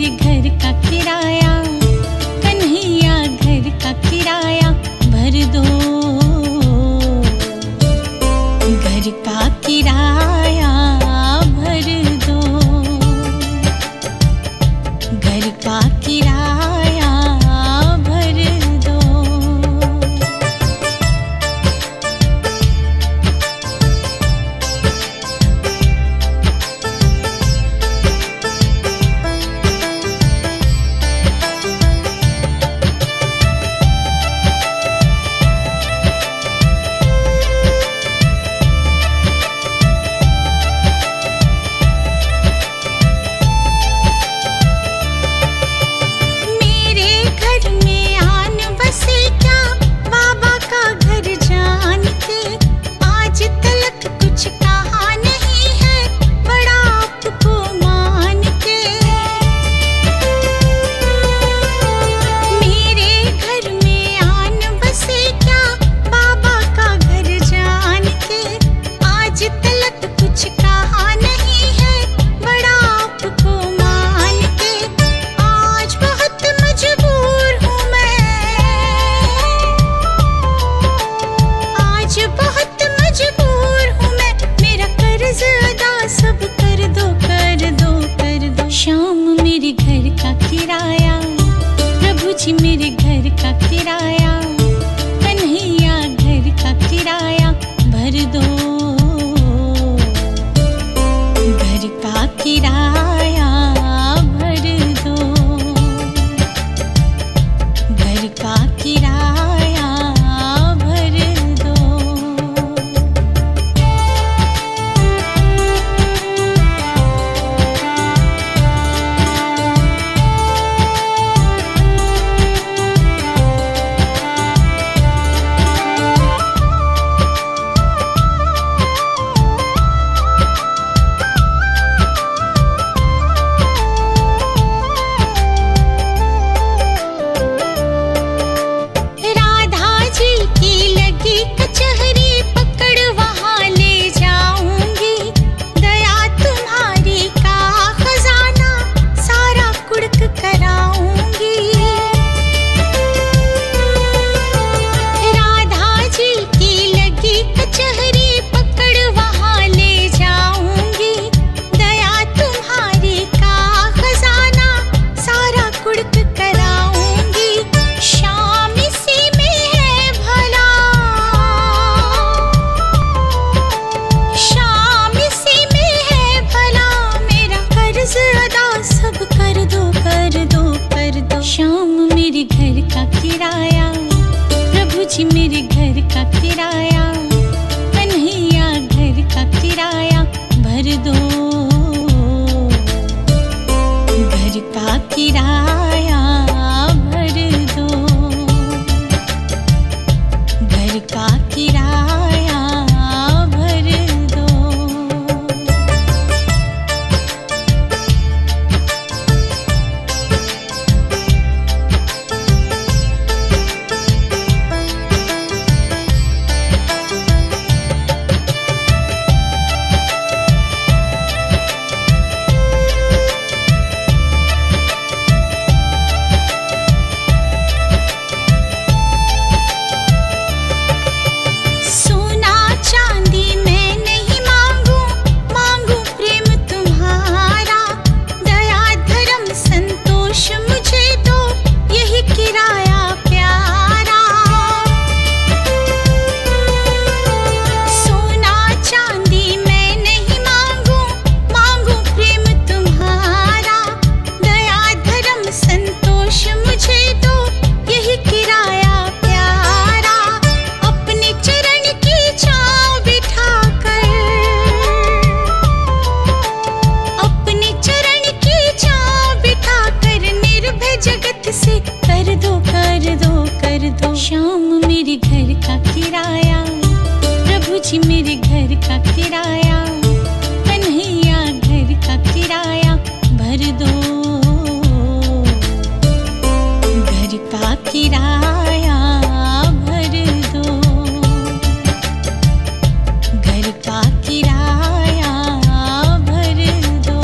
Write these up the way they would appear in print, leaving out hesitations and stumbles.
मेरे घर का किराया, कन्हैया घर का किराया भर दो, घर का किराया भर दो, घर का किराया भर दो। किराया प्रभु जी मेरे घर का किराया, कन्हैया घर का किराया भर दो, घर का किराया भर दो, घर का किराया भर दो। शाम मेरे घर का किराया प्रभु जी मेरे घर का किराया, कन्हैया घर का किराया भर दो, घर का किराया भर दो, घर का किराया भर दो। शाम मेरे घर का किराया प्रभु जी मेरे घर का किराया, कन्हैया घर का किराया भर दो, घर का किराया भर दो, घर का किराया भर दो।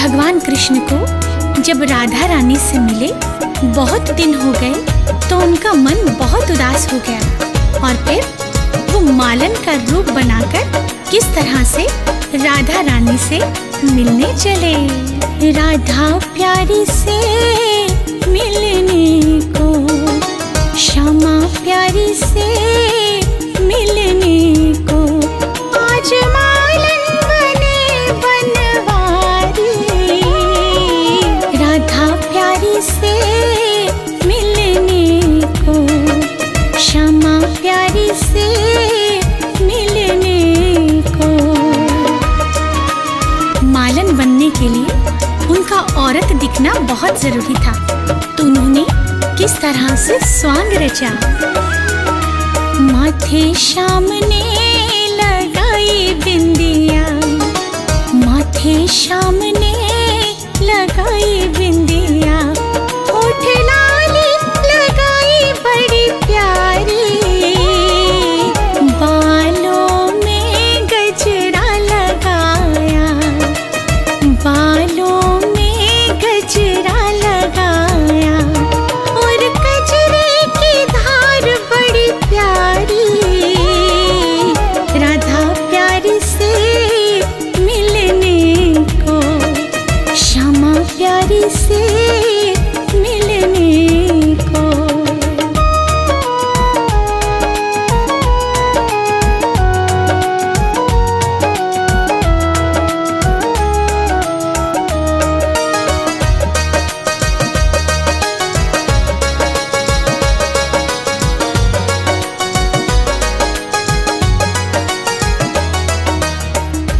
भगवान कृष्ण को जब राधा रानी से मिले बहुत दिन हो गए तो उनका मन बहुत उदास हो गया और फिर वो मालन का रूप बनाकर किस तरह से राधा रानी से मिलने चले। राधा प्यारी से मिलने को, श्यामा प्यारी से मिलने को, आज मालन बने बनवारी। राधा प्यारी से मिलने को, श्यामा प्यारी से मिलने को। मालन बनने के लिए उनका औरत दिखना बहुत जरूरी था, तो उन्होंने किस तरह से स्वांग रचा। माथे श्याम ने लगाई बिंदिया, माथे श्याम ने लगाई बिंदिया, होठ लाली लगाई बड़ी प्यारी, बालों में गजरा लगाया, बालों में गजरा लगाया, और गजरे की धार बड़ी प्यारी। राधा प्यारी से मिलने को, श्यामा प्यारी से मिलने को।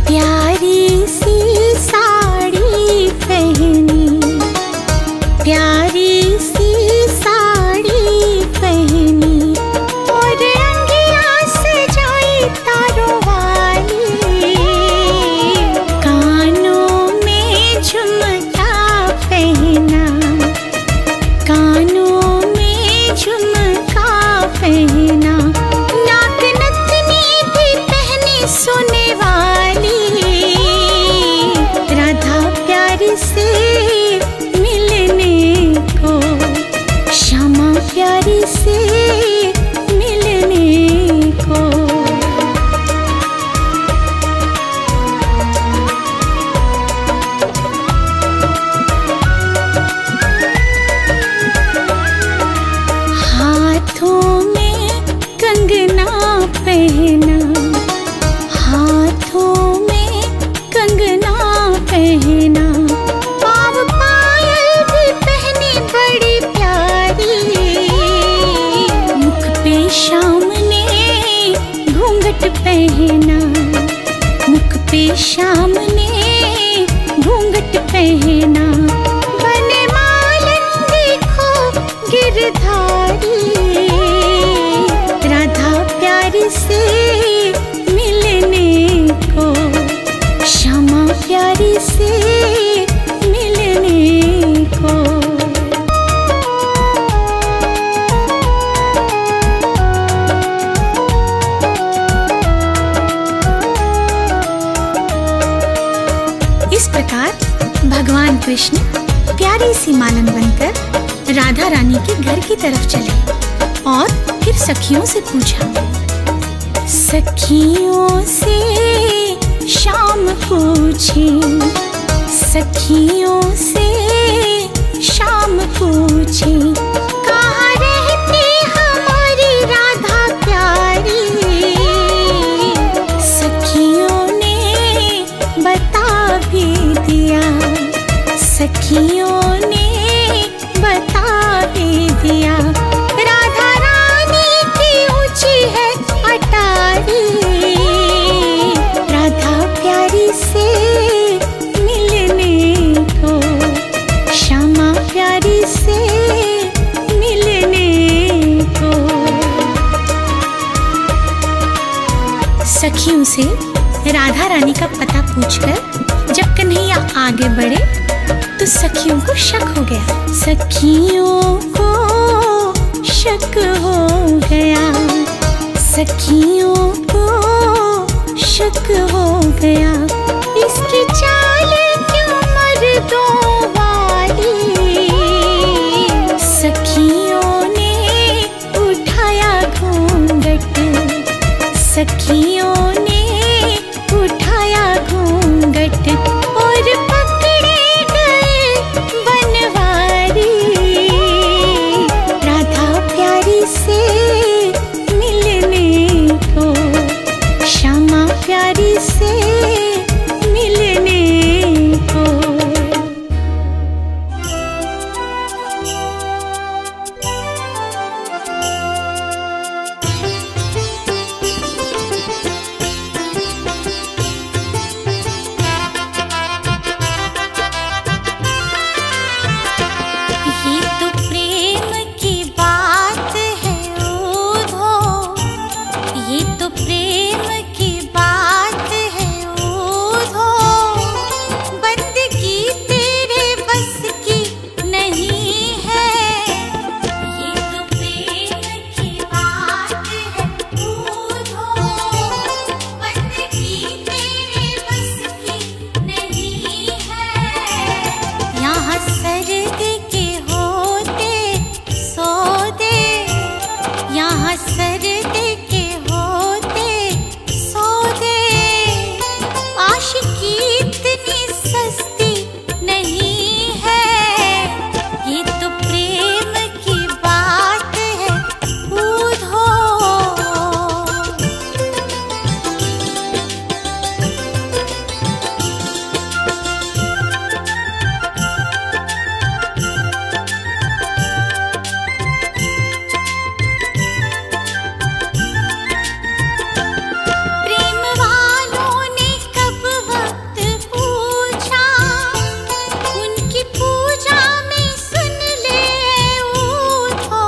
प्यारी सी साड़ी पहनी, प्यारी सी साड़ी पहनी, और अंगिया सजाई तारों वाली, कानों में झुमका पहना, कानों में झुमका पहना, नाक नथनी भी पहनी सोने वाली। राधा प्यारी से मिलने को, श्यामा प्यारी से मिलने को। हाथों में कंगना पहना, हाथों में कंगना पहना, पाँव पायल भी पहनी बड़ी प्यारी, मुख पे श्याम ने घूंघट पहना, मुख पे श्याम ने घूंघट पहना, बने मालन देखो गिरधारी। राधा प्यारी से मिलने को, श्यामा प्यारी से मिलने को। इस प्रकार भगवान कृष्ण प्यारी सी मालन बनकर राधा रानी के घर की तरफ चले और फिर सखियों से पूछा। सखियों से श्याम पूछे, सखियों से श्याम पूछे, कहाँ रहती हमारी राधा प्यारी। सखियों ने बता भी दिया, सखियों ने बता भी दिया, राधा रानी की ऊंची है अटारी। राधा प्यारी से मिलने को, श्यामा प्यारी से मिलने को। सखियों से राधा रानी का पता पूछकर जब कन्हैया आगे बढ़े तो सखियों को शक हो गया, सखियों को शक हो गया, सखियों को शक हो गया। इसकी चाल क्यों मर्द सखियों ने उठाया घूंघट और पकड़े गए बनवारी। राधा प्यारी से मिलने को, श्यामा प्यारी से मिलने को। ये तो प्रेम की बात है ओधो, ये तो प्रेम की बात है ओधो। बंदगी तेरे बस की नहीं है। ये तो प्रेम की बात है ओधो, बंदगी तेरे बस की नहीं है। यहाँ सर्द के होते सौदे, यहाँ सर्द के होते सौदे। आशिकी इतनी सस्ती नहीं है। ये तो प्रेम की बात है ओधो। प्रेम वालों ने कब वक्त पूछा, उनकी पूजा में सुन ले ओधो।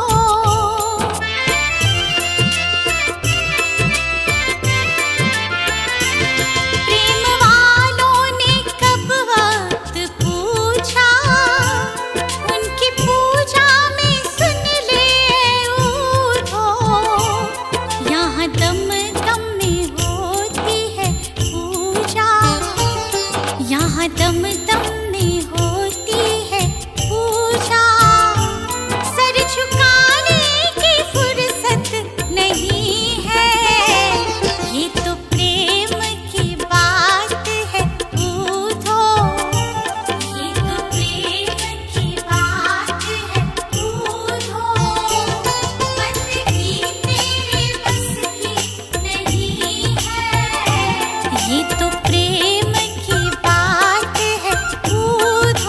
प्रेम वालों ने कब वक्त पूछा, उनकी पूजा में सुन ले ओधो। यहाँ दम दम में होती है पूजा, यहाँ दम दम में होती है पूजा। सर झुकाने की फुर्सत नहीं है। ये तो प्रेम की बात है ओधो, ये तो प्रेम की बात है ओधो। बंदगी तेरे बस की नहीं है। ये तो प्रेम की बात है ओधो।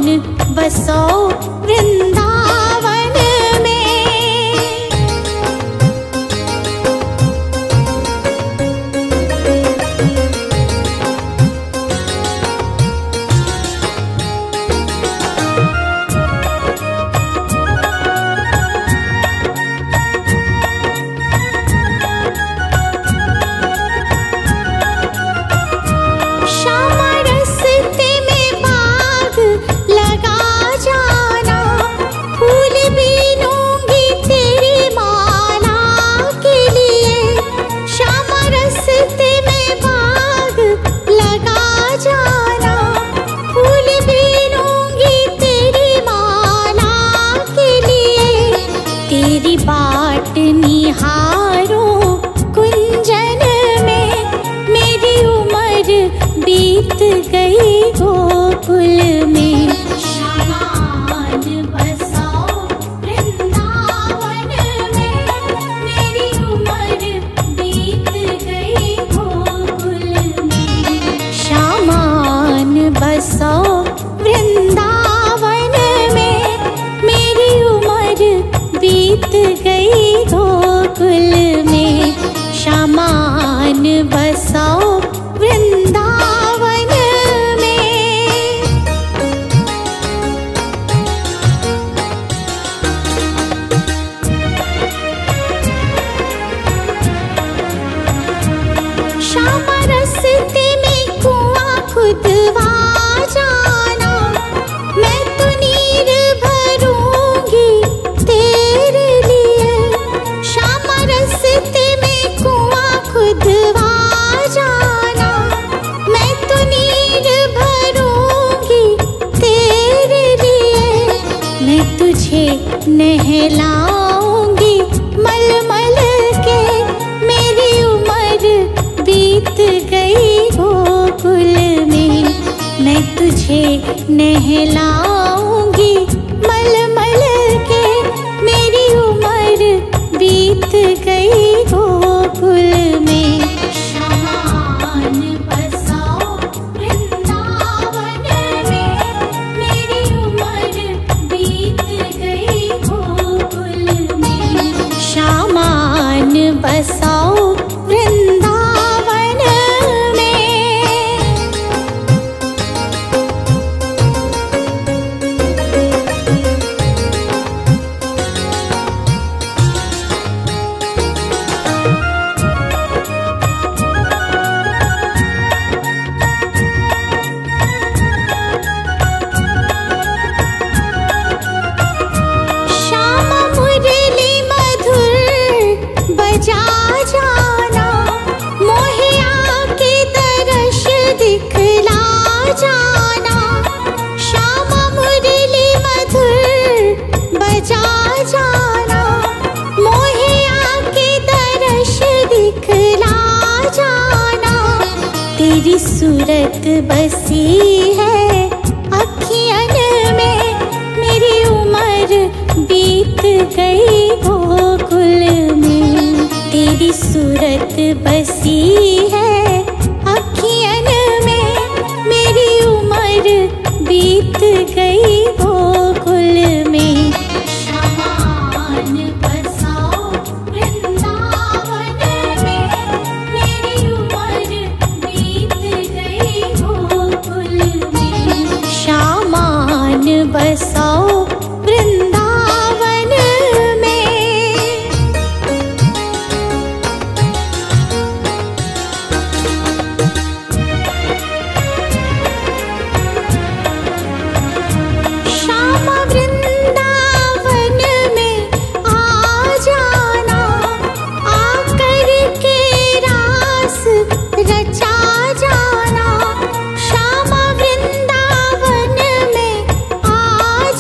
बसो वृंदावन में। श्यामा रस्ते में बाग लगा जाना, फूल बीनूंगी तेरी माला के लिए। श्यामा रस्ते में बाग लगा जाना, फूल बीनूंगी तेरी माला के लिए। तेरी बाट निहारो कुंजन में, मेरी उम्र बीत गई गोकुल में। श्यामान बसो वृंदावन में, मेरी उम्र बीत गई गोकुल में। श्यामान बसो वृंदावन में, मेरी उम्र बीत गई गोकुल में। श्यामान बसो वृंदावन में। श्यामा रस्ते में कुआं खुदवा जाना, मैं तो नीर भरूंगी तेरे लिए। श्यामा रस्ते में कुआं खुदवा जाना, मैं तो नीर भरूंगी तेरे लिए। मैं तुझे नहलाऊंगी मलमल के, मेरी उम्र बीत गई गोकुल में। मैं तुझे नहलाऊंगी मलमल के, मेरी उम्र बीत गई गोकुल में। श्यामान बसो वृंदावन में, मेरी उम्र बीत गई गोकुल में। श्यामान बसो वृंदावन में। श्यामा मुरली मधुर बजा जाना, मोहे आके दर्श दिखला जाना। श्यामा मुरली मधुर बजा जाना, मोहे आके दर्श दिखला जाना। तेरी सूरत बसी है अखियन में, मेरी उम्र बीत गई गोकुल में। तेरी सूरत बसी है अखियन में, मेरी उम्र बीत गई गोकुल में। श्यामान बसो वृंदावन में, मेरी उम्र बीत गई गोकुल में। श्यामान बसो वृंदावन में। श्यामा वृंदावन में आ जाना, आकर के रास रचा जाना। श्यामा वृंदावन में आ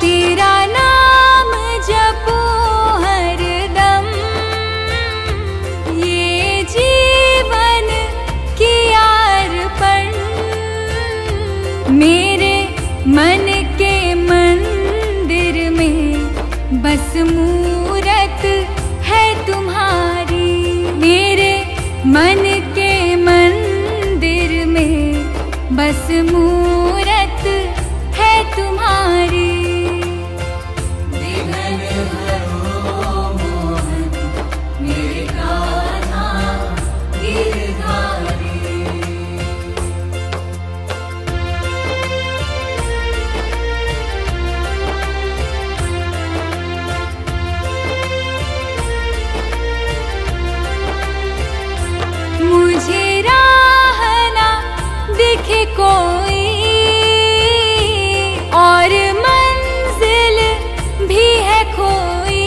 तेरा नाम जपो हरदम, ये जीवन की अर्पण। मेरे मन के मंदिर में बस मूरत है तुम्हारी। मेरे मन के मंदिर में बस मूरत है तुम्हारी। मुझे राह ना दिखे कोई और मंजिल भी है खोई।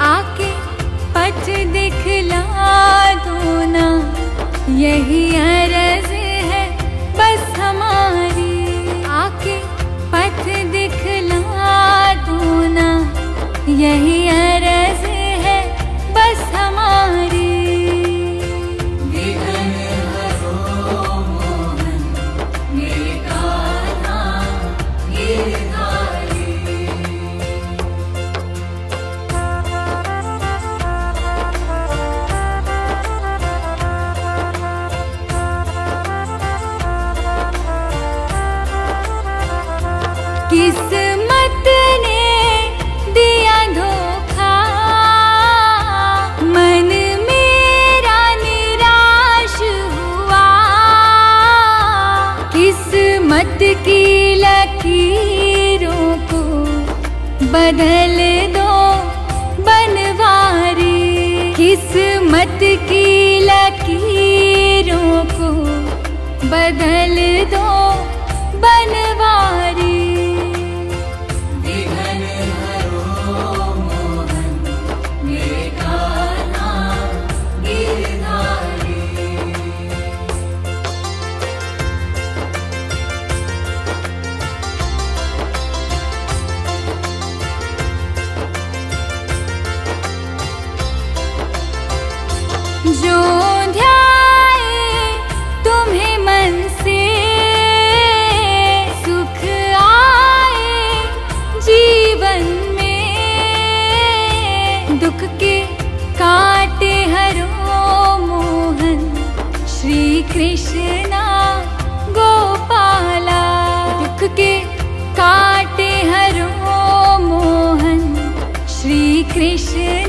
आके पथ दिखला दो ना, यही अर्ज है बस हमारी। आके पथ दिखला दो ना, यही अर्ज है बस हमारी। किस्मत ने दिया धोखा, मन मेरा निराश हुआ। किस्मत की लकीरों को बदल दो बनवारी। किस्मत की लकीरों को बदल दो बनवारी। जो ध्याए तुम्हें मन से, सुख आए जीवन में। दुख के काटे हरो मोहन, श्री कृष्णा गोपाला। दुख के काटे हरो मोहन, श्री कृष्ण